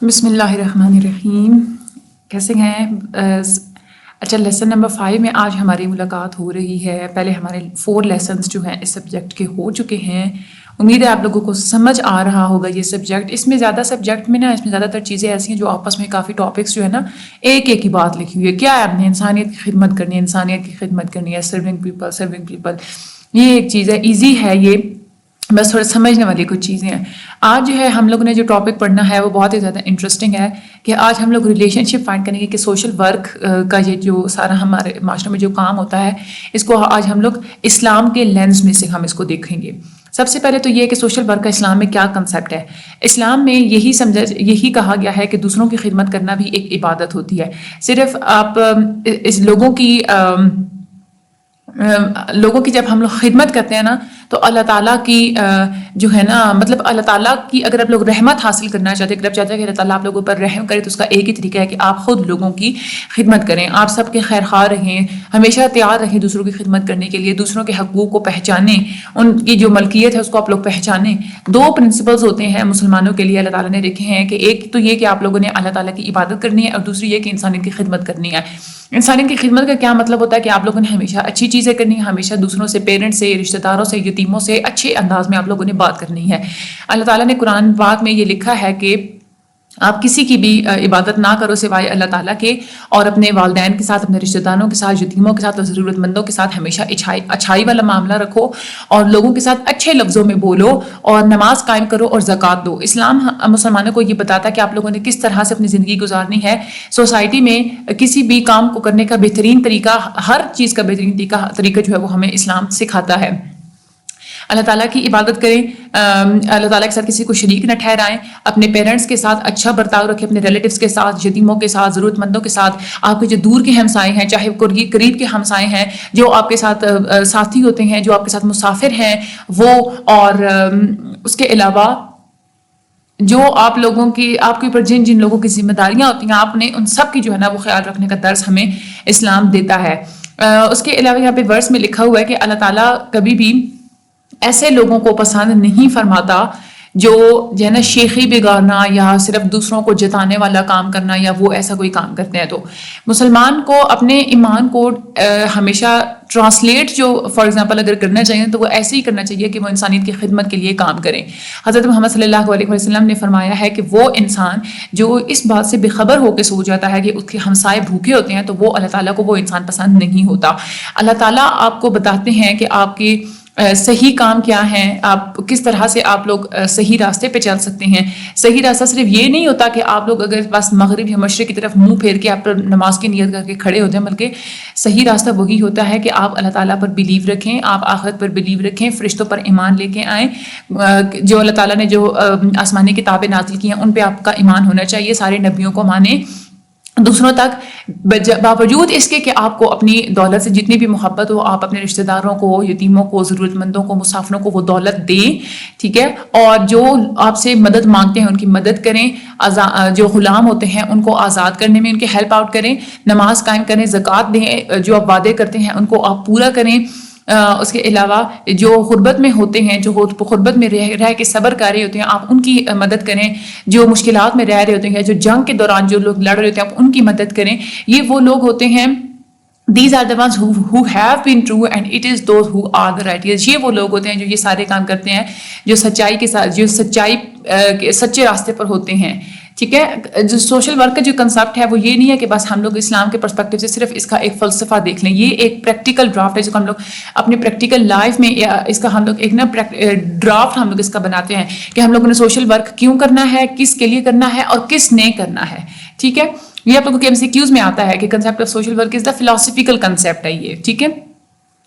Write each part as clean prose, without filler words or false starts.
بسم اللہ الرحمن الرحیم. کیسے ہیں؟ اچھا، لیسن نمبر 5 میں آج ہماری ملاقات ہو رہی ہے. پہلے ہمارے 4 لیسنز جو ہیں اس سبجیکٹ کے ہو چکے ہیں. امید ہے آپ لوگوں کو سمجھ آ رہا ہوگا یہ سبجیکٹ. اس میں زیادہ زیادہ تر چیزیں ایسی ہیں جو آپس میں کافی ٹاپکس جو ہے نا ایک ہی بات لکھی ہوئی ہے. کیا ہے؟ آپ نے انسانیت کی خدمت کرنی ہے. سرونگ پیپل یہ ایک چیز ہے. ایزی ہے یہ، بس تھوڑا سمجھنے والی کچھ چیزیں ہیں. آج جو ہے ہم لوگوں نے جو ٹاپک پڑھنا ہے وہ بہت ہی زیادہ انٹرسٹنگ ہے کہ آج ہم لوگ ریلیشن شپ فائنڈ کریں گے کہ سوشل ورک کا یہ جو سارا ہمارے معاشرے میں جو کام ہوتا ہے اس کو آج ہم لوگ اسلام کے لینس میں سے ہم اس کو دیکھیں گے. سب سے پہلے تو یہ کہ سوشل ورک کا اسلام میں کیا کنسیپٹ ہے. اسلام میں یہی کہا گیا ہے کہ دوسروں کی خدمت کرنا بھی ایک عبادت ہوتی ہے. صرف آپ اس لوگوں کی جب ہم لوگ خدمت کرتے ہیں نا تو اللہ تعالیٰ کی جو ہے نا مطلب اللہ تعالیٰ کی اگر آپ لوگ رحمت حاصل کرنا چاہتے ہیں، اگر آپ چاہتے ہیں کہ اللہ تعالیٰ آپ لوگوں پر رحم کرے، تو اس کا ایک ہی طریقہ ہے کہ آپ خود لوگوں کی خدمت کریں. آپ سب کے خیر خواہ رہیں، ہمیشہ تیار رہیں دوسروں کی خدمت کرنے کے لیے. دوسروں کے حقوق کو پہچانیں، ان کی جو ملکیت ہے اس کو آپ لوگ پہچانیں. 2 پرنسپلز ہوتے ہیں مسلمانوں کے لیے اللہ تعالیٰ نے رکھے ہیں کہ ایک تو یہ کہ آپ لوگوں نے اللہ تعالیٰ کی عبادت کرنی ہے، اور دوسری یہ کہ انسانیت کی خدمت کرنی ہے. انسانیت کی خدمت کا کیا مطلب ہوتا ہے کہ آپ لوگوں نے ہمیشہ اچھی چیزیں کرنی ہے، ہمیشہ دوسروں سے، پیرنٹس سے، رشتہ داروں سے، یتیموں سے اچھے انداز میں آپ لوگوں نے بات کرنی ہے. اللہ تعالیٰ نے قرآن پاک میں یہ لکھا ہے کہ آپ کسی کی بھی عبادت نہ کرو سوائے اللہ تعالیٰ کے، اور اپنے والدین کے ساتھ، اپنے رشتہ داروں کے ساتھ، یتیموں کے ساتھ اور ضرورت مندوں کے ساتھ ہمیشہ اچھائی والا معاملہ رکھو، اور لوگوں کے ساتھ اچھے لفظوں میں بولو، اور نماز قائم کرو اور زکوٰۃ دو. اسلام مسلمانوں کو یہ بتاتا ہے کہ آپ لوگوں نے کس طرح سے اپنی زندگی گزارنی ہے. سوسائٹی میں کسی بھی کام کو کرنے کا بہترین طریقہ، ہر چیز کا بہترین طریقہ جو ہے وہ ہمیں اسلام سکھاتا ہے. اللہ تعالیٰ کی عبادت کریں، اللہ تعالیٰ کے ساتھ کسی کو شریک نہ ٹھہرائیں، اپنے پیرنٹس کے ساتھ اچھا برتاؤ رکھیں، اپنے ریلیٹیوز کے ساتھ، یتیموں کے ساتھ، ضرورت مندوں کے ساتھ. آپ کے جو دور کے ہمسائے ہیں، چاہے قریب کے ہمسائے ہیں، جو آپ کے ساتھ ساتھی ہوتے ہیں، جو آپ کے ساتھ مسافر ہیں وہ، اور اس کے علاوہ جو آپ لوگوں کی، آپ کے اوپر جن لوگوں کی ذمہ داریاں ہوتی ہیں، آپ نے ان سب کی جو ہے نا وہ خیال رکھنے کا درس ہمیں اسلام دیتا ہے. اس کے علاوہ یہاں پہ ورس میں لکھا ہوا ہے کہ اللہ تعالیٰ کبھی بھی ایسے لوگوں کو پسند نہیں فرماتا جو ہے نا شیخی بگاڑنا یا صرف دوسروں کو جتانے والا کام کرنا، یا وہ ایسا کوئی کام کرتے ہیں. تو مسلمان کو اپنے ایمان کو ہمیشہ ٹرانسلیٹ جو فار ایگزامپل اگر کرنا چاہیے تو وہ ایسے ہی کرنا چاہیے کہ وہ انسانیت کی خدمت کے لیے کام کریں. حضرت محمد صلی اللہ علیہ وسلم نے فرمایا ہے کہ وہ انسان جو اس بات سے بے خبر ہو کے سو جاتا ہے کہ اس کے ہمسائے بھوکے ہوتے ہیں تو وہ اللہ تعالیٰ کو وہ انسان پسند نہیں ہوتا. اللہ تعالیٰ آپ کو بتاتے ہیں کہ آپ کی صحیح کام کیا ہیں، آپ کس طرح سے آپ لوگ صحیح راستے پہ چل سکتے ہیں. صحیح راستہ صرف یہ نہیں ہوتا کہ آپ لوگ اگر بس مغرب یا مشرق کی طرف منہ پھیر کے آپ نماز کی نیت کر کے کھڑے ہوتے ہیں، بلکہ صحیح راستہ وہی ہوتا ہے کہ آپ اللہ تعالیٰ پر بلیو رکھیں، آپ آخرت پر بلیو رکھیں، فرشتوں پر ایمان لے کے آئیں. جو اللہ تعالیٰ نے جو آسمانی کتابیں نازل کی ہیں ان پہ آپ کا ایمان ہونا چاہیے، سارے نبیوں کو مانیں دوسروں تک، باوجود اس کے کہ آپ کو اپنی دولت سے جتنی بھی محبت ہو آپ اپنے رشتہ داروں کو، یتیموں کو، ضرورت مندوں کو، مسافروں کو وہ دولت دیں، ٹھیک ہے. اور جو آپ سے مدد مانگتے ہیں ان کی مدد کریں، جو غلام ہوتے ہیں ان کو آزاد کرنے میں ان کے ہیلپ آؤٹ کریں، نماز قائم کریں، زکوٰۃ دیں، جو آپ وعدے کرتے ہیں ان کو آپ پورا کریں. اس کے علاوہ جو غربت میں ہوتے ہیں، جو غربت میں رہ کے صبر کر رہے ہوتے ہیں، آپ ان کی مدد کریں. جو مشکلات میں رہ رہے ہوتے ہیں، جو جنگ کے دوران جو لوگ لڑ رہے ہوتے ہیں آپ ان کی مدد کریں. یہ وہ لوگ ہوتے ہیں، these are the ones who have been true and it is those who are the righteous. یہ وہ لوگ ہوتے ہیں جو یہ سارے کام کرتے ہیں، جو سچائی کے ساتھ، جو سچے راستے پر ہوتے ہیں. ٹھیک ہے. جو سوشل ورک کا جو کنسیپٹ ہے وہ یہ نہیں ہے کہ بس ہم لوگ اسلام کے پرسپیکٹو سے صرف اس کا ایک فلسفہ دیکھ لیں. یہ ایک پریکٹیکل ڈرافٹ ہے جو ہم لوگ اپنے پریکٹیکل لائف میں اس کا ہم لوگ ایک نا ڈرافٹ ہم لوگ اس کا بناتے ہیں کہ ہم لوگوں نے سوشل ورک کیوں کرنا ہے، کس کے لیے کرنا ہے اور کس نے کرنا ہے. ٹھیک ہے. یہ آپ لوگوں کے MCQs میں آتا ہے کہ concept of social work is the philosophical concept ہے یہ. ٹھیک ہے.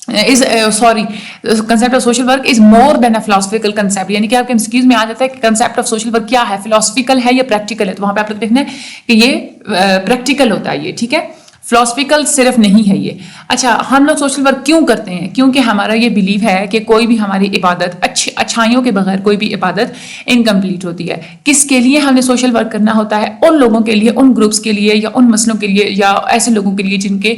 concept of social work is more than a philosophical concept. یعنی کہ آپ کے MCQs میں آ جاتا ہے کہ concept of social work کیا ہے، philosophical ہے یا practical ہے. تو وہاں پہ آپ لوگ دیکھنا ہے کہ یہ practical ہوتا ہے یہ. ٹھیک ہے. فلاسفیکل صرف نہیں ہے یہ. اچھا، ہم لوگ سوشل ورک کیوں کرتے ہیں؟ کیونکہ ہمارا یہ بلیو ہے کہ کوئی بھی ہماری عبادت اچھا اچھائیوں کے بغیر کوئی بھی عبادت انکمپلیٹ ہوتی ہے. کس کے لیے ہم نے سوشل ورک کرنا ہوتا ہے؟ ان لوگوں کے لیے, ان گروپس کے لیے, یا ان مسئلوں کے لیے, یا ایسے لوگوں کے لیے جن کے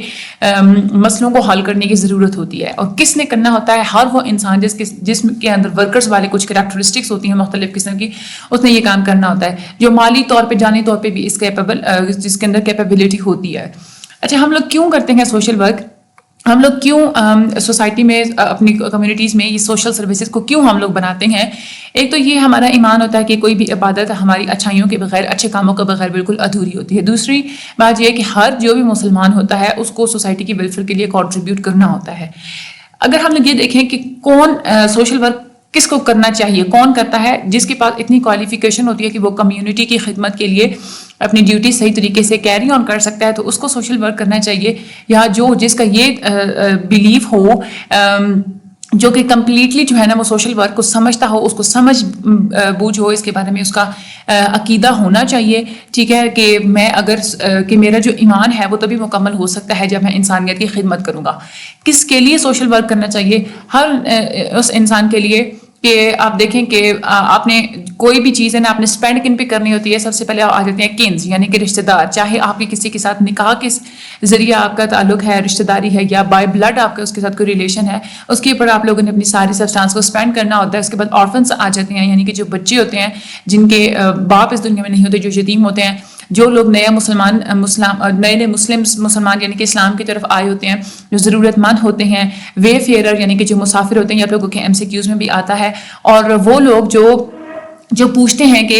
مسئلوں کو حل کرنے کی ضرورت ہوتی ہے. اور کس نے کرنا ہوتا ہے؟ ہر وہ انسان جس کے اندر ورکرز والے کچھ کریکٹرسٹکس ہوتی ہیں مختلف قسم کی, اس نے یہ کام کرنا ہوتا ہے, جو مالی طور پہ جانی طور پہ بھی جس کے اندر کیپیبلٹی ہوتی ہے. اچھا, ہم لوگ کیوں کرتے ہیں سوشل ورک؟ ہم لوگ کیوں سوسائٹی میں اپنی کمیونٹیز میں یہ سوشل سروسز کو کیوں ہم لوگ بناتے ہیں؟ ایک تو یہ ہمارا ایمان ہوتا ہے کہ کوئی بھی عبادت ہماری اچھائیوں کے بغیر, اچھے کاموں کے بغیر بالکل ادھوری ہوتی ہے. دوسری بات یہ ہے کہ ہر جو بھی مسلمان ہوتا ہے اس کو سوسائٹی کی ویلفیئر کے لیے کنٹریبیوٹ کرنا ہوتا ہے. اگر ہم لوگ یہ دیکھیں کہ کون سوشل ورک کس کو کرنا چاہیے, کون کرتا ہے؟ جس کے پاس اتنی کوالیفیکیشن ہوتی ہے کہ وہ کمیونٹی کی خدمت کے لیے اپنی ڈیوٹی صحیح طریقے سے کیری آن کر سکتا ہے, تو اس کو سوشل ورک کرنا چاہیے. یا جس کا یہ بلیف ہو, جو کہ کمپلیٹلی جو ہے نا وہ سوشل ورک کو سمجھتا ہو, اس کو سمجھ بوجھ ہو, اس کے بارے میں اس کا عقیدہ ہونا چاہیے. ٹھیک ہے, کہ میں کہ میرا جو ایمان ہے وہ تبھی مکمل ہو سکتا ہے جب میں انسانیت کی خدمت کروں گا. کس کے لیے سوشل ورک کرنا چاہیے؟ ہر اس انسان کے لیے کہ آپ دیکھیں کہ آپ نے کوئی بھی چیز ہے نا آپ نے اسپینڈ کن پہ کرنی ہوتی ہے. سب سے پہلے آ جاتے ہیں کنز, یعنی کہ رشتہ دار. چاہے آپ کے کسی کے ساتھ نکاح کے ذریعے آپ کا تعلق ہے, رشتہ داری ہے, یا بائی بلڈ آپ کا اس کے ساتھ کوئی ریلیشن ہے, اس کے اوپر آپ لوگوں نے اپنی ساری سبسٹانس کو اسپینڈ کرنا ہوتا ہے. اس کے بعد آرفنس آ جاتے ہیں, یعنی کہ جو بچے ہوتے ہیں جن کے باپ اس دنیا میں نہیں ہوتے, جو یتیم ہوتے ہیں. جو لوگ نئے مسلمان یعنی کہ اسلام کی طرف آئے ہوتے ہیں, جو ضرورت مند ہوتے ہیں, وے فیئرر یعنی کہ جو مسافر ہوتے ہیں, یا لوگوں کے MCQs میں بھی آتا ہے. اور وہ لوگ جو پوچھتے ہیں کہ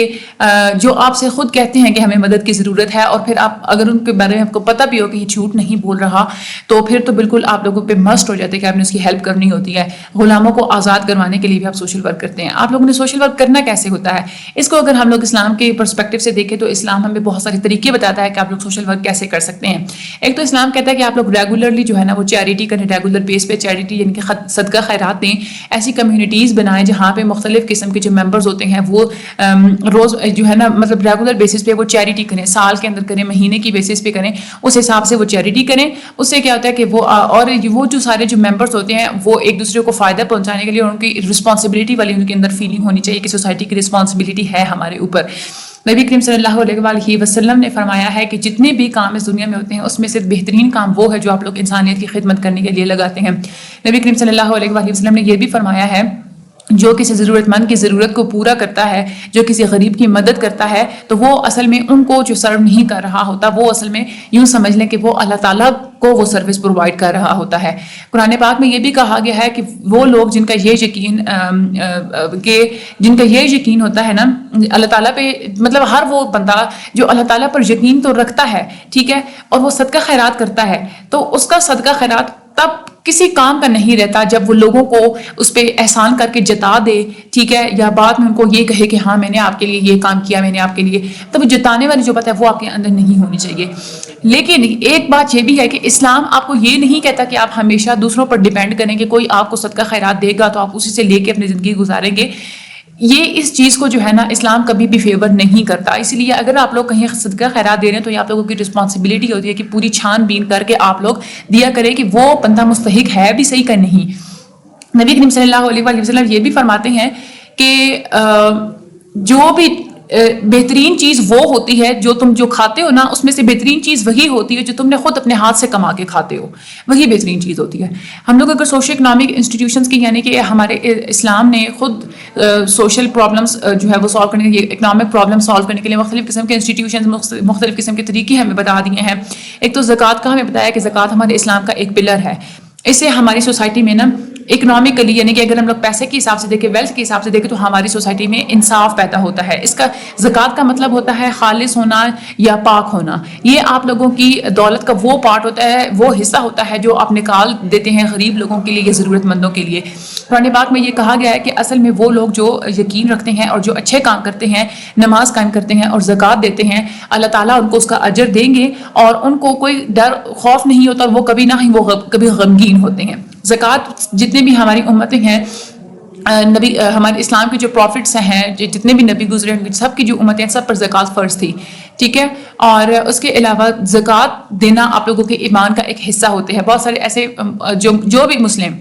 جو آپ سے خود کہتے ہیں کہ ہمیں مدد کی ضرورت ہے, اور پھر آپ اگر ان کے بارے میں آپ کو پتہ بھی ہو کہ یہ جھوٹ نہیں بول رہا, تو پھر تو بالکل آپ لوگوں پہ مسٹ ہو جاتے ہیں کہ آپ نے اس کی ہیلپ کرنی ہوتی ہے. غلاموں کو آزاد کروانے کے لیے بھی آپ سوشل ورک کرتے ہیں. آپ لوگوں نے سوشل ورک کرنا کیسے ہوتا ہے؟ اس کو اگر ہم لوگ اسلام کے پرسپیکٹو سے دیکھیں تو اسلام ہمیں بہت سارے طریقے بتاتا ہے کہ آپ لوگ سوشل ورک کیسے کر سکتے ہیں. ایک تو اسلام کہتا ہے کہ آپ لوگ ریگولرلی جو ہے نا وہ چیریٹی کریں, ریگولر بیس پہ چیریٹی یعنی کہ صدقہ خیرات دیں. ایسی کمیونٹیز بنائیں جہاں پہ مختلف قسم کے جو ممبرز ہوتے ہیں وہ روز جو ہے نا مطلب ریگولر بیسس پہ وہ چیریٹی کریں, سال کے اندر کریں, مہینے کی بیسس پہ کریں, اس حساب سے وہ چیریٹی کریں. اس سے کیا ہوتا ہے کہ وہ جو سارے جو ممبرس ہوتے ہیں وہ ایک دوسرے کو فائدہ پہنچانے کے لیے ان کی رسپانسبلٹی والی ان کے اندر فیلنگ ہونی چاہیے کہ سوسائٹی کی رسپانسبلٹی ہے ہمارے اوپر. نبی کریم صلی اللہ علیہ وسلم نے فرمایا ہے کہ جتنے بھی کام اس دنیا میں ہوتے ہیں اس میں سے بہترین کام وہ ہے جو آپ لوگ انسانیت کی خدمت کرنے کے لیے لگاتے ہیں. نبی کریم صلی اللہ علیہ وسلم نے یہ بھی فرمایا ہے جو کسی ضرورت مند کی ضرورت کو پورا کرتا ہے, جو کسی غریب کی مدد کرتا ہے, تو وہ اصل میں ان کو جو سرو نہیں کر رہا ہوتا, وہ اصل میں یوں سمجھ لیں کہ وہ اللہ تعالیٰ کو وہ سروس پرووائڈ کر رہا ہوتا ہے. قرآن پاک میں یہ بھی کہا گیا ہے کہ وہ لوگ جن کا یہ یقین ہوتا ہے نا اللہ تعالیٰ پہ, مطلب ہر وہ بندہ جو اللہ تعالیٰ پر یقین تو رکھتا ہے, ٹھیک ہے, اور وہ صدقہ خیرات کرتا ہے, تو اس کا صدقہ خیرات تب کسی کام کا نہیں رہتا جب وہ لوگوں کو اس پہ احسان کر کے جتا دے, ٹھیک ہے, یا بعد میں ان کو یہ کہے کہ ہاں میں نے آپ کے لیے یہ کام کیا, میں نے آپ کے لیے, تب جتانے والی جو بات ہے وہ آپ کے اندر نہیں ہونی چاہیے. لیکن ایک بات یہ بھی ہے کہ اسلام آپ کو یہ نہیں کہتا کہ آپ ہمیشہ دوسروں پر ڈیپینڈ کریں کہ کوئی آپ کو صدقہ خیرات دے گا تو آپ اسی سے لے کے اپنی زندگی گزاریں گے. یہ اس چیز کو جو ہے نا اسلام کبھی بھی فیور نہیں کرتا. اس لیے اگر آپ لوگ کہیں صدقہ خیرات دے رہے ہیں تو یہ آپ لوگوں کی رسپانسبلٹی ہوتی ہے کہ پوری چھان بین کر کے آپ لوگ دیا کریں کہ وہ بندہ مستحق ہے بھی صحیح کہ نہیں. نبی کریم صلی اللہ علیہ وسلم یہ بھی فرماتے ہیں کہ جو بھی بہترین چیز وہ ہوتی ہے جو تم جو کھاتے ہو نا, اس میں سے بہترین چیز وہی ہوتی ہے جو تم نے خود اپنے ہاتھ سے کما کے کھاتے ہو, وہی بہترین چیز ہوتی ہے. ہم لوگ اگر سوشل اکنامک انسٹیٹیوشنس کی, یعنی کہ ہمارے اسلام نے خود سوشل پرابلمس جو ہے وہ سالو کرنے کے لیے, اکنامک پرابلم سالو کرنے کے لیے مختلف قسم کے انسٹیٹیوشنز, مختلف قسم کے طریقے ہمیں بتا دیے ہیں. ایک تو زکوٰۃ کا ہمیں بتایا کہ زکوٰۃ ہمارے اسلام کا ایک پلر ہے. اس سے ہماری سوسائٹی میں نا اکنامکلی, یعنی کہ اگر ہم لوگ پیسے کے حساب سے دیکھیں, ویلتھ کے حساب سے دیکھیں, تو ہماری سوسائٹی میں انصاف پیدا ہوتا ہے. اس کا زکوٰۃ کا مطلب ہوتا ہے خالص ہونا یا پاک ہونا. یہ آپ لوگوں کی دولت کا وہ پارٹ ہوتا ہے, وہ حصہ ہوتا ہے جو آپ نکال دیتے ہیں غریب لوگوں کے لیے یا ضرورت مندوں کے لیے. قرآن پاک میں یہ کہا گیا ہے کہ اصل میں وہ لوگ جو یقین رکھتے ہیں اور جو اچھے کام کرتے ہیں, نماز قائم کرتے ہیں اور زکوٰۃ دیتے ہیں, اللہ تعالیٰ ان کو اس کا اجر دیں گے اور ان کو کوئی ڈر خوف نہیں ہوتا, اور وہ کبھی نہ ہی وہ کبھی غمگین ہوتے ہیں. زکوٰۃ جتنے بھی ہماری امتیں ہیں, نبی ہمارے اسلام کے جو پروفٹس ہیں, جتنے بھی نبی گزرے ہیں, سب کی جو امتیں ہیں, سب پر زکوٰۃ فرض تھی, ٹھیک ہے. اور اس کے علاوہ زکوٰۃ دینا آپ لوگوں کے ایمان کا ایک حصہ ہوتے ہیں. بہت سارے ایسے جو بھی مسلم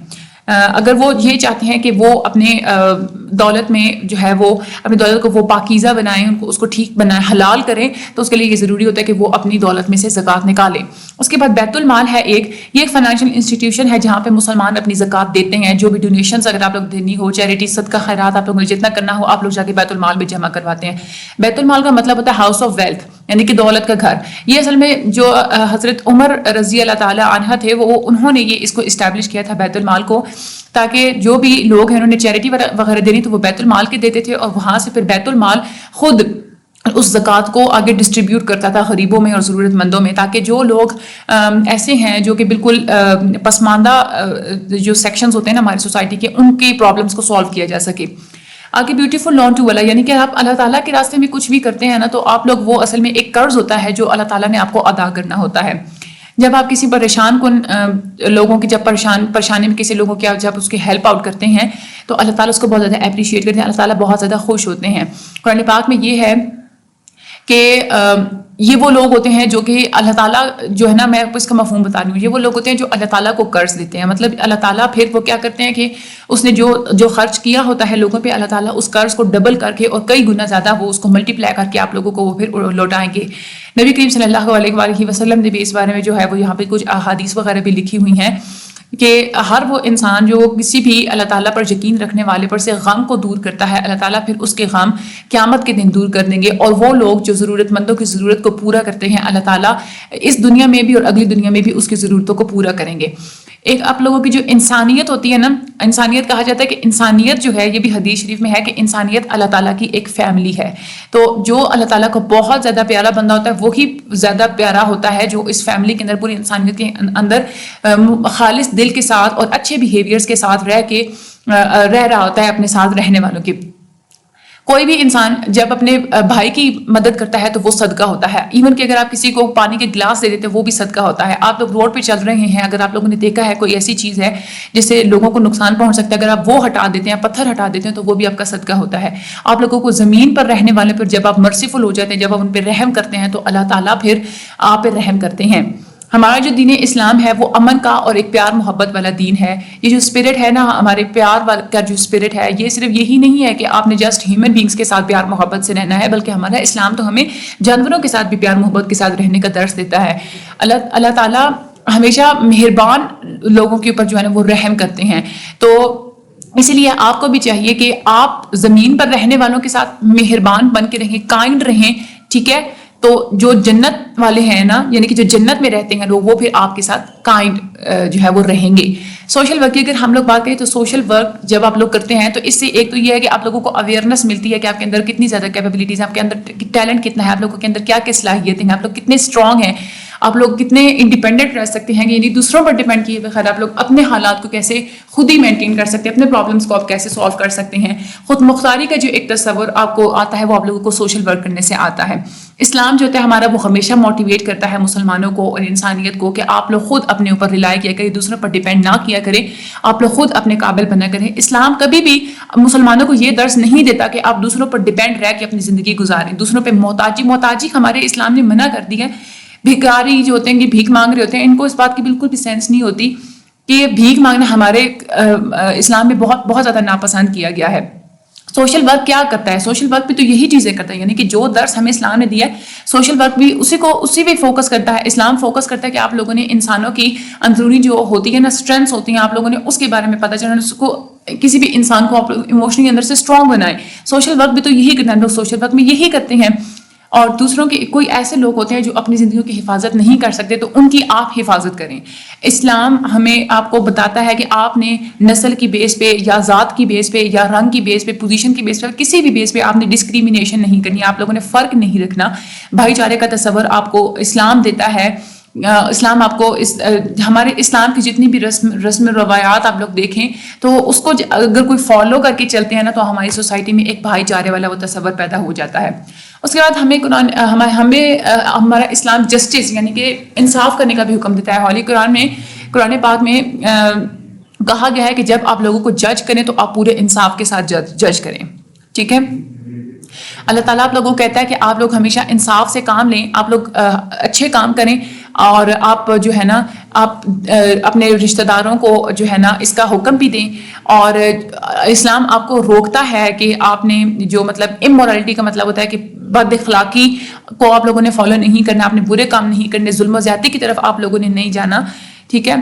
اگر وہ یہ چاہتے ہیں کہ وہ اپنے دولت میں جو ہے وہ اپنی دولت کو وہ پاکیزہ بنائیں، اس کو ٹھیک بنائیں، حلال کریں، تو اس کے لیے یہ ضروری ہوتا ہے کہ وہ اپنی دولت میں سے زکوٰۃ نکالیں. اس کے بعد بیت المال ہے یہ ایک فائنینشیل انسٹیٹیوشن ہے جہاں پہ مسلمان اپنی زکوٰۃ دیتے ہیں. جو بھی ڈونیشنز اگر آپ لوگ دینی ہو، چیریٹی، صدقہ خیرات، آپ لوگوں نے جتنا کرنا ہو آپ لوگ جا کے بیت المال میں جمع کرواتے ہیں. بیت المال کا مطلب ہوتا ہے ہاؤس آف ویلتھ، یعنی کہ دولت کا گھر. یہ اصل میں جو حضرت عمر رضی اللہ تعالی عنہ تھے وہ انہوں نے یہ اس کو اسٹیبلش کیا تھا بیت المال کو، تاکہ جو بھی لوگ ہیں انہوں نے چیریٹی وغیرہ دینی تو وہ بیت المال کے دیتے تھے، اور وہاں سے پھر بیت المال خود اس زکوٰۃ کو آگے ڈسٹریبیوٹ کرتا تھا غریبوں میں اور ضرورت مندوں میں، تاکہ جو لوگ ایسے ہیں جو کہ بالکل پسماندہ جو سیکشنز ہوتے ہیں نا ہماری سوسائٹی کے، ان کی پرابلمس کو سالو کیا جا سکے. آگے بیوٹیفل لون ٹو اللہ، یعنی کہ آپ اللہ تعالیٰ کے راستے میں کچھ بھی کرتے ہیں نا تو آپ لوگ وہ اصل میں ایک قرض ہوتا ہے جو اللہ تعالیٰ نے آپ کو ادا کرنا ہوتا ہے. جب آپ کسی پریشان کن لوگوں کی جب پریشانی میں کسی لوگوں کی جب اس کی ہیلپ آؤٹ کرتے ہیں تو اللہ تعالیٰ اس کو بہت زیادہ اپریشیٹ کرتے ہیں، اللہ تعالیٰ بہت زیادہ خوش ہوتے ہیں. قرآن پاک میں یہ ہے کہ یہ وہ لوگ ہوتے ہیں جو کہ اللہ تعالیٰ جو ہے نا، میں اس کا مفہوم بتا رہی ہوں، یہ وہ لوگ ہوتے ہیں جو اللہ تعالیٰ کو قرض دیتے ہیں. مطلب اللہ تعالیٰ پھر وہ کیا کرتے ہیں کہ اس نے جو خرچ کیا ہوتا ہے لوگوں پہ، اللہ تعالیٰ اس قرض کو ڈبل کر کے اور کئی گنا زیادہ وہ اس کو ملٹی پلائی کر کے آپ لوگوں کو وہ پھر لوٹائیں گے. نبی کریم صلی اللہ علیہ وآلہ وسلم نے بھی اس بارے میں جو ہے وہ یہاں پہ کچھ احادیث وغیرہ بھی لکھی ہوئی ہیں کہ ہر وہ انسان جو کسی بھی اللہ تعالیٰ پر یقین رکھنے والے پر سے غم کو دور کرتا ہے، اللہ تعالیٰ پھر اس کے غم قیامت کے دن دور کر دیں گے. اور وہ لوگ جو ضرورت مندوں کی ضرورت کو پورا کرتے ہیں، اللہ تعالیٰ اس دنیا میں بھی اور اگلی دنیا میں بھی اس کی ضرورتوں کو پورا کریں گے. ایک آپ لوگوں کی جو انسانیت ہوتی ہے نا، انسانیت کہا جاتا ہے کہ انسانیت جو ہے، یہ بھی حدیث شریف میں ہے کہ انسانیت اللہ تعالیٰ کی ایک فیملی ہے. تو جو اللہ تعالیٰ کو بہت زیادہ پیارا بندہ ہوتا ہے وہی زیادہ پیارا ہوتا ہے جو اس فیملی کے اندر، پوری انسانیت کے اندر خالص دل کے ساتھ اور اچھے بیہیویئرز کے ساتھ رہ رہا ہوتا ہے اپنے ساتھ رہنے والوں کی. کوئی بھی انسان جب اپنے بھائی کی مدد کرتا ہے تو وہ صدقہ ہوتا ہے. ایون کہ اگر آپ کسی کو پانی کے گلاس دے دیتے ہیں وہ بھی صدقہ ہوتا ہے. آپ لوگ روڈ پہ چل رہے ہیں، اگر آپ لوگوں نے دیکھا ہے کوئی ایسی چیز ہے جس سے لوگوں کو نقصان پہنچ سکتا ہے، اگر آپ وہ ہٹا دیتے ہیں، پتھر ہٹا دیتے ہیں تو وہ بھی آپ کا صدقہ ہوتا ہے. آپ لوگوں کو زمین پر رہنے والے پر جب آپ مرسیفل ہو جاتے ہیں، جب آپ ان پہ رحم کرتے ہیں تو اللہ تعالیٰ پھر آپ پہ رحم کرتے ہیں. ہمارا جو دین اسلام ہے وہ امن کا اور ایک پیار محبت والا دین ہے. یہ جو اسپرٹ ہے نا، ہمارے پیار کا جو اسپرٹ ہے، یہ صرف یہی نہیں ہے کہ آپ نے جسٹ ہیومن بینگس کے ساتھ پیار محبت سے رہنا ہے، بلکہ ہمارا اسلام تو ہمیں جانوروں کے ساتھ بھی پیار محبت کے ساتھ رہنے کا درس دیتا ہے. اللہ تعالیٰ ہمیشہ مہربان لوگوں کے اوپر جو ہے نا وہ رحم کرتے ہیں. تو اسی لیے آپ کو بھی چاہیے کہ آپ زمین پر رہنے والوں کے ساتھ مہربان بن کے رہیں، کائنڈ رہیں، ٹھیک ہے. تو جو جنت والے ہیں نا، یعنی کہ جو جنت میں رہتے ہیں لوگ، وہ پھر آپ کے ساتھ کائنڈ جو ہے وہ رہیں گے. سوشل ورک کی اگر ہم لوگ بات کریں تو سوشل ورک جب آپ لوگ کرتے ہیں تو اس سے ایک تو یہ ہے کہ آپ لوگوں کو اویئرنیس ملتی ہے کہ آپ کے اندر کتنی زیادہ کیپیبلٹیز ہیں، آپ کے اندر ٹیلنٹ کتنا ہے، آپ لوگوں کے اندر کیا کیا صلاحیتیں ہیں، آپ لوگ کتنے اسٹرانگ ہیں، آپ لوگ کتنے انڈیپینڈنٹ رہ سکتے ہیں، یعنی دوسروں پر ڈیپینڈ کیے بغیر آپ لوگ اپنے حالات کو کیسے خود ہی مینٹین کر سکتے ہیں، اپنے پرابلمس کو آپ کیسے سالو کر سکتے ہیں. خود مختاری کا جو ایک تصور آپ کو آتا ہے وہ آپ لوگوں کو سوشل ورک کرنے سے آتا ہے. اسلام جو ہوتا ہے ہمارا وہ ہمیشہ موٹیویٹ کرتا ہے مسلمانوں کو اور انسانیت کو کہ آپ لوگ خود اپنے اوپر ریلائی کیا کریں، دوسروں پر ڈیپینڈ نہ کیا کریں، آپ لوگ خود اپنے قابل بنا کریں. اسلام کبھی بھی مسلمانوں کو یہ درس نہیں دیتا کہ آپ دوسروں پر ڈیپینڈ رہ کے اپنی زندگی گزاریں، دوسروں پہ محتاجی ہمارے اسلام نے منع کر دی ہے. بھکاری جو ہوتے ہیں، یہ بھیک مانگ رہے ہوتے ہیں، ان کو اس بات کی بالکل بھی سینس نہیں ہوتی کہ یہ بھیک مانگنا ہمارے اسلام میں بہت بہت زیادہ ناپسند کیا گیا ہے. سوشل ورک کیا کرتا ہے؟ سوشل ورک بھی تو یہی چیزیں کرتا ہے، یعنی کہ جو درس ہمیں اسلام نے دیا ہے سوشل ورک بھی اسی پہ فوکس کرتا ہے. اسلام فوکس کرتا ہے کہ آپ لوگوں نے انسانوں کی اندرونی جو ہوتی ہے نا اسٹرینتھس ہوتی ہیں، آپ لوگوں نے اس کے بارے میں پتہ چلا، اس کو کسی بھی انسان کو آپ ایموشنلی اندر سے اسٹرانگ بنائیں. سوشل ورک بھی تو یہی کرنا ہے، لوگ سوشل ورک میں یہی کرتے ہیں. اور دوسروں کے کوئی ایسے لوگ ہوتے ہیں جو اپنی زندگیوں کی حفاظت نہیں کر سکتے تو ان کی آپ حفاظت کریں. اسلام ہمیں آپ کو بتاتا ہے کہ آپ نے نسل کی بیس پہ یا ذات کی بیس پہ یا رنگ کی بیس پہ، پوزیشن کی بیس پہ، کسی بھی بیس پہ آپ نے ڈسکریمنیشن نہیں کرنی، آپ لوگوں نے فرق نہیں رکھنا. بھائی چارے کا تصور آپ کو اسلام دیتا ہے. اسلام آپ کو ہمارے اسلام کی جتنی بھی رسم روایات آپ لوگ دیکھیں تو اس کو اگر کوئی فالو کر کے چلتے ہیں نا تو ہماری سوسائٹی میں ایک بھائی چارے والا وہ تصور پیدا ہو جاتا ہے. اس کے بعد ہمیں ہمارا اسلام جسٹس یعنی کہ انصاف کرنے کا بھی حکم دیتا ہے. ہولی قرآن پاک میں کہا گیا ہے کہ جب آپ لوگوں کو جج کریں تو آپ پورے انصاف کے ساتھ جج کریں. ٹھیک ہے، اللہ تعالیٰ آپ لوگوں کو کہتا ہے کہ آپ لوگ ہمیشہ انصاف سے کام لیں، آپ لوگ اچھے کام کریں، اور آپ جو ہے نا آپ اپنے رشتہ داروں کو جو ہے نا اس کا حکم بھی دیں. اور اسلام آپ کو روکتا ہے کہ آپ نے جو مطلب امورلٹی کا مطلب ہوتا ہے کہ بد اخلاقی کو آپ لوگوں نے فالو نہیں کرنا, آپ نے برے کام نہیں کرنے, ظلم و زیادتی کی طرف آپ لوگوں نے نہیں جانا. ٹھیک ہے,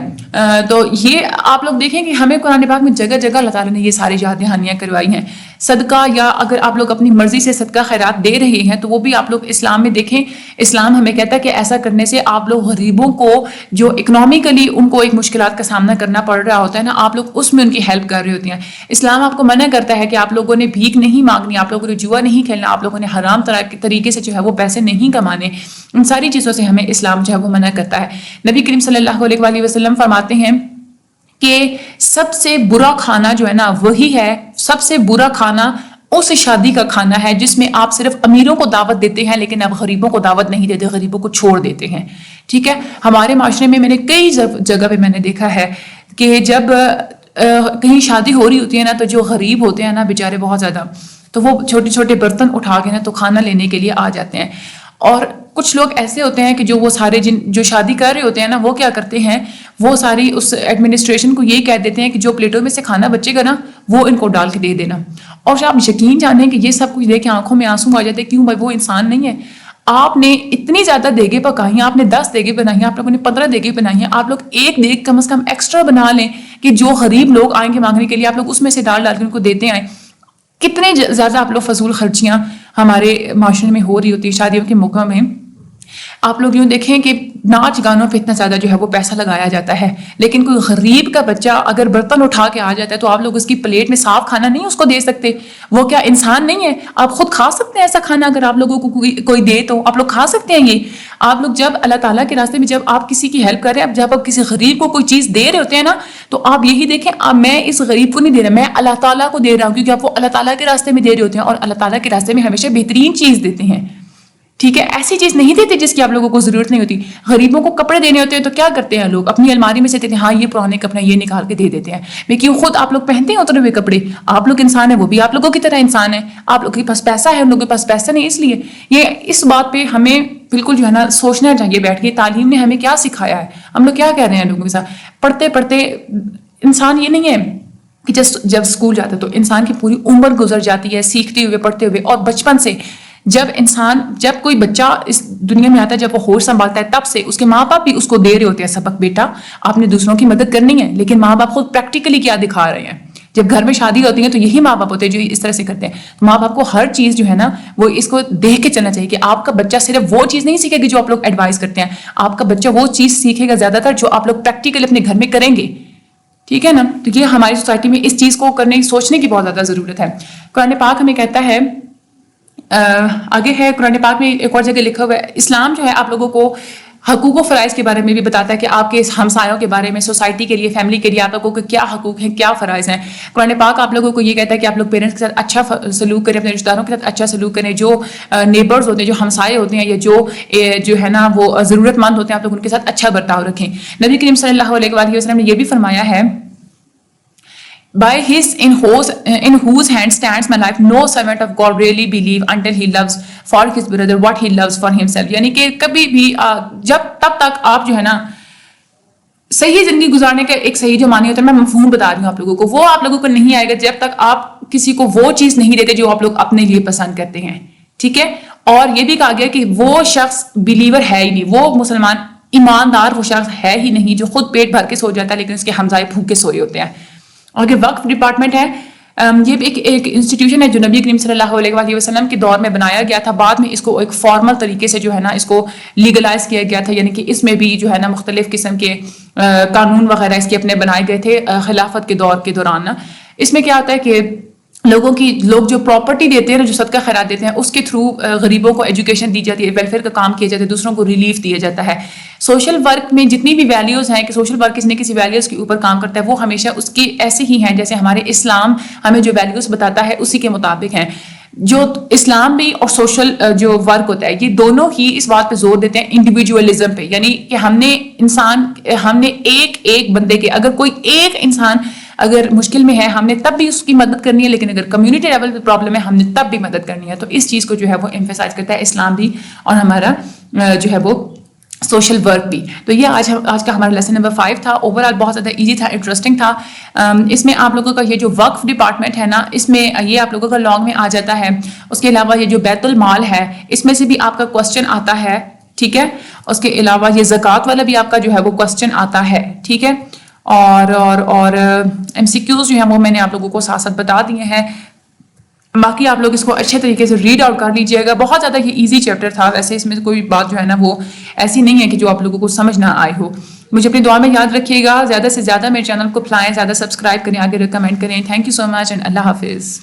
تو یہ آپ لوگ دیکھیں کہ ہمیں قرآن پاک میں جگہ جگہ اللہ تعالیٰ نے یہ ساری یاد دہانیاں کروائی ہیں. صدقہ یا اگر آپ لوگ اپنی مرضی سے صدقہ خیرات دے رہے ہیں تو وہ بھی آپ لوگ اسلام میں دیکھیں. اسلام ہمیں کہتا ہے کہ ایسا کرنے سے آپ لوگ غریبوں کو جو اکنامکلی ان کو ایک مشکلات کا سامنا کرنا پڑ رہا ہوتا ہے نا, آپ لوگ اس میں ان کی ہیلپ کر رہے ہوتے ہیں. اسلام آپ کو منع کرتا ہے کہ آپ لوگوں نے بھیک نہیں مانگنی, آپ لوگوں نے جوا نہیں کھیلنا, آپ لوگوں نے حرام طریقے سے جو ہے وہ پیسے نہیں کمانے. ان ساری چیزوں سے ہمیں اسلام جو ہے وہ منع کرتا ہے. نبی کریم صلی اللہ علیہ وآلہ وسلم فرماتے ہیں کہ سب سے برا کھانا جو ہے نا وہی ہے, سب سے برا کھانا اس شادی کا کھانا ہے جس میں آپ صرف امیروں کو دعوت دیتے ہیں لیکن آپ غریبوں کو دعوت نہیں دیتے, غریبوں کو چھوڑ دیتے ہیں. ٹھیک ہے, ہمارے معاشرے میں میں نے کئی جگہ پہ میں نے دیکھا ہے کہ جب کہیں شادی ہو رہی ہوتی ہے نا تو جو غریب ہوتے ہیں نا بیچارے بہت زیادہ, تو وہ چھوٹے چھوٹے برتن اٹھا کے نا تو کھانا لینے کے لیے آ جاتے ہیں. اور کچھ لوگ ایسے ہوتے ہیں کہ جو وہ سارے جو شادی کر رہے ہوتے ہیں نا وہ کیا کرتے ہیں, وہ ساری اس ایڈمنسٹریشن کو یہی کہہ دیتے ہیں کہ جو پلیٹوں میں سے کھانا بچے گا نا وہ ان کو ڈال کے دے دینا. اور آپ یقین جانیں کہ یہ سب کچھ دیکھ کے آنکھوں میں آنسو آ جاتے ہیں. کیوں بھائی, وہ انسان نہیں ہے. آپ نے اتنی زیادہ دیگیں پکائی ہیں, آپ نے 10 دیگیں بنائی ہیں, آپ لوگوں نے 15 دیگیں بنائی ہیں, آپ لوگ ایک دیگ کم از کم ایکسٹرا بنا لیں کہ جو غریب لوگ آئیں گے مانگنے کے لیے آپ لوگ اس میں سے ڈال کے ان کو دیتے آئیں. کتنے زیادہ آپ لوگ فضول خرچیاں ہمارے معاشرے میں ہو رہی ہوتی ہے شادیوں کے موقع میں. آپ لوگ یوں دیکھیں کہ ناچ گانوں پہ اتنا زیادہ جو ہے وہ پیسہ لگایا جاتا ہے, لیکن کوئی غریب کا بچہ اگر برتن اٹھا کے آ جاتا ہے تو آپ لوگ اس کی پلیٹ میں صاف کھانا نہیں اس کو دے سکتے. وہ کیا انسان نہیں ہے؟ آپ خود کھا سکتے ہیں ایسا کھانا, اگر آپ لوگوں کو کوئی دے تو آپ لوگ کھا سکتے ہیں. یہ آپ لوگ جب اللہ تعالیٰ کے راستے میں جب آپ کسی کی ہیلپ کر رہے ہیں, جب آپ کسی غریب کو کوئی چیز دے رہے ہوتے ہیں نا, تو آپ یہی دیکھیں میں اس غریب کو نہیں دے رہا, میں اللہ تعالیٰ کو دے رہا ہوں, کیونکہ آپ وہ اللہ تعالیٰ کے راستے میں دے رہے ہوتے ہیں اور اللہ تعالیٰ کے راستے میں ہمیشہ بہترین چیز دیتے ہیں. ٹھیک ہے, ایسی چیز نہیں دیتے جس کی آپ لوگوں کو ضرورت نہیں ہوتی. غریبوں کو کپڑے دینے ہوتے ہیں تو کیا کرتے ہیں لوگ, اپنی الماری میں سے دیتے ہیں, ہاں یہ پرانے کپڑے یہ نکال کے دے دیتے ہیں. لیکن خود آپ لوگ پہنتے ہیں اتنے ہوئے کپڑے, آپ لوگ انسان ہیں, وہ بھی آپ لوگوں کی طرح انسان ہے. آپ لوگوں کے پاس پیسہ ہے, ان لوگوں کے پاس پیسہ نہیں. اس لیے یہ اس بات پہ ہمیں بالکل جو ہے نا سوچنا چاہیے بیٹھ کے, تعلیم نے ہمیں کیا سکھایا ہے, ہم لوگ کیا کہہ رہے ہیں لوگوں کے ساتھ. پڑھتے پڑھتے انسان یہ نہیں ہے کہ جب اسکول جاتا ہے تو انسان کی پوری عمر گزر جاتی ہے سیکھتے ہوئے پڑھتے ہوئے. اور بچپن سے جب کوئی بچہ اس دنیا میں آتا ہے, جب وہ ہوش سنبھالتا ہے, تب سے اس کے ماں باپ بھی اس کو دے رہے ہوتے ہیں سبق, بیٹا آپ نے دوسروں کی مدد کرنی ہے. لیکن ماں باپ خود پریکٹیکلی کیا دکھا رہے ہیں. جب گھر میں شادی ہوتی ہے تو یہی ماں باپ ہوتے ہیں جو اس طرح سے کرتے ہیں. تو ماں باپ کو ہر چیز جو ہے نا وہ اس کو دیکھ کے چلنا چاہیے کہ آپ کا بچہ صرف وہ چیز نہیں سیکھے گا جو آپ لوگ ایڈوائز کرتے ہیں, آپ کا بچہ وہ چیز سیکھے گا زیادہ تر جو آپ لوگ پریکٹیکلی اپنے گھر میں کریں گے. ٹھیک ہے نا, تو یہ ہماری سوسائٹی میں اس چیز کو کرنے سوچنے کی بہت زیادہ ضرورت ہے. قرآن پاک ہمیں کہتا ہے, آگے ہے قرآن پاک میں ایک اور جگہ لکھا ہوا ہے, اسلام جو ہے آپ لوگوں کو حقوق و فرائض کے بارے میں بھی بتاتا ہے کہ آپ کے ہمسایوں کے بارے میں, سوسائٹی کے لیے, فیملی کے لیے آپ لوگوں کو کیا حقوق ہیں, کیا فرائض ہیں. قرآن پاک آپ لوگوں کو یہ کہتا ہے کہ آپ لوگ پیرنٹس کے ساتھ اچھا سلوک کریں, اپنے رشتہ داروں کے ساتھ اچھا سلوک کریں, جو نیبرز ہوتے ہیں, جو ہمسائے ہوتے ہیں, یا جو ہے نا وہ ضرورت مند ہوتے ہیں, آپ لوگ ان کے ساتھ اچھا برتاؤ رکھیں. نبی کریم صلی اللہ علیہ وآلہ وسلم نے یہ بھی فرمایا ہے, by his in whose hand stands my life, no servant of God really believe until he loves for his brother what he loves for himself. یعنی کہ کبھی بھی تب تک آپ جو ہے نا صحیح زندگی گزارنے کا ایک صحیح جو معنی ہوتا ہے, میں مفہوم بتا رہی ہوں آپ لوگوں کو, وہ آپ لوگوں کو نہیں آئے گا جب تک آپ کسی کو وہ چیز نہیں دیتے جو آپ لوگ اپنے لیے پسند کرتے ہیں. ٹھیک ہے, اور یہ بھی کہا گیا کہ وہ شخص بلیور ہے ہی نہیں, وہ مسلمان ایماندار وہ شخص ہے ہی نہیں جو خود پیٹ بھر کے سو جاتا ہے لیکن اس کے ہمسائے بھوکے سوئے ہوتے ہیں. اور یہ وقف ڈپارٹمنٹ ہے, یہ ایک انسٹیٹیوشن ہے جو نبی کریم صلی اللہ علیہ وآلہ وسلم کے دور میں بنایا گیا تھا. بعد میں اس کو ایک فارمل طریقے سے جو ہے نا اس کو لیگلائز کیا گیا تھا, یعنی کہ اس میں بھی جو ہے نا مختلف قسم کے قانون وغیرہ اس کے اپنے بنائے گئے تھے خلافت کے دور کے دوران. اس میں کیا ہوتا ہے کہ لوگ جو پراپرٹی دیتے ہیں, جو صدقہ خیرات دیتے ہیں, اس کے تھرو غریبوں کو ایجوکیشن دی جاتی ہے, ویلفیئر کا کام کیا جاتا ہے, دوسروں کو ریلیف دیا جاتا ہے. سوشل ورک میں جتنی بھی ویلیوز ہیں کہ سوشل ورک کسی نہ کسی ویلیوز کے اوپر کام کرتا ہے, وہ ہمیشہ اس کی ایسے ہی ہیں جیسے ہمارے اسلام ہمیں جو ویلیوز بتاتا ہے اسی کے مطابق ہیں. جو اسلام بھی اور سوشل جو ورک ہوتا ہے یہ دونوں ہی اس بات پہ زور دیتے ہیں انڈیویجولزم پہ, یعنی کہ ہم نے ایک بندے کے, اگر کوئی ایک انسان اگر مشکل میں ہے ہم نے تب بھی اس کی مدد کرنی ہے, لیکن اگر کمیونٹی لیول پہ پرابلم ہے ہم نے تب بھی مدد کرنی ہے. تو اس چیز کو جو ہے وہ ایمفیسائز کرتا ہے اسلام بھی اور ہمارا جو ہے وہ سوشل ورک بھی. تو یہ آج کا ہمارا لیسن نمبر 5 تھا. اوور آل بہت زیادہ ایزی تھا, انٹرسٹنگ تھا. اس میں آپ لوگوں کا یہ جو وقف ڈپارٹمنٹ ہے نا, اس میں یہ آپ لوگوں کا لانگ میں آ جاتا ہے. اس کے علاوہ یہ جو بیت المال ہے, اس میں سے بھی آپ کا کوسچن آتا ہے, ٹھیک ہے. اس کے علاوہ یہ زکوٰۃ والا بھی آپ کا جو ہے وہ کوسچن آتا ہے, ٹھیک ہے. اور MCQs جو ہیں وہ میں نے آپ لوگوں کو ساتھ ساتھ بتا دیے ہیں. باقی آپ لوگ اس کو اچھے طریقے سے ریڈ آؤٹ کر لیجئے گا. بہت زیادہ یہ ایزی چیپٹر تھا. ویسے اس میں کوئی بات جو ہے نا وہ ایسی نہیں ہے کہ جو آپ لوگوں کو سمجھ نہ آئی ہو. مجھے اپنی دعا میں یاد رکھیے گا. زیادہ سے زیادہ میرے چینل کو پلائیں, زیادہ سبسکرائب کریں, آگے ریکمینڈ کریں. Thank you so much and اللہ حافظ.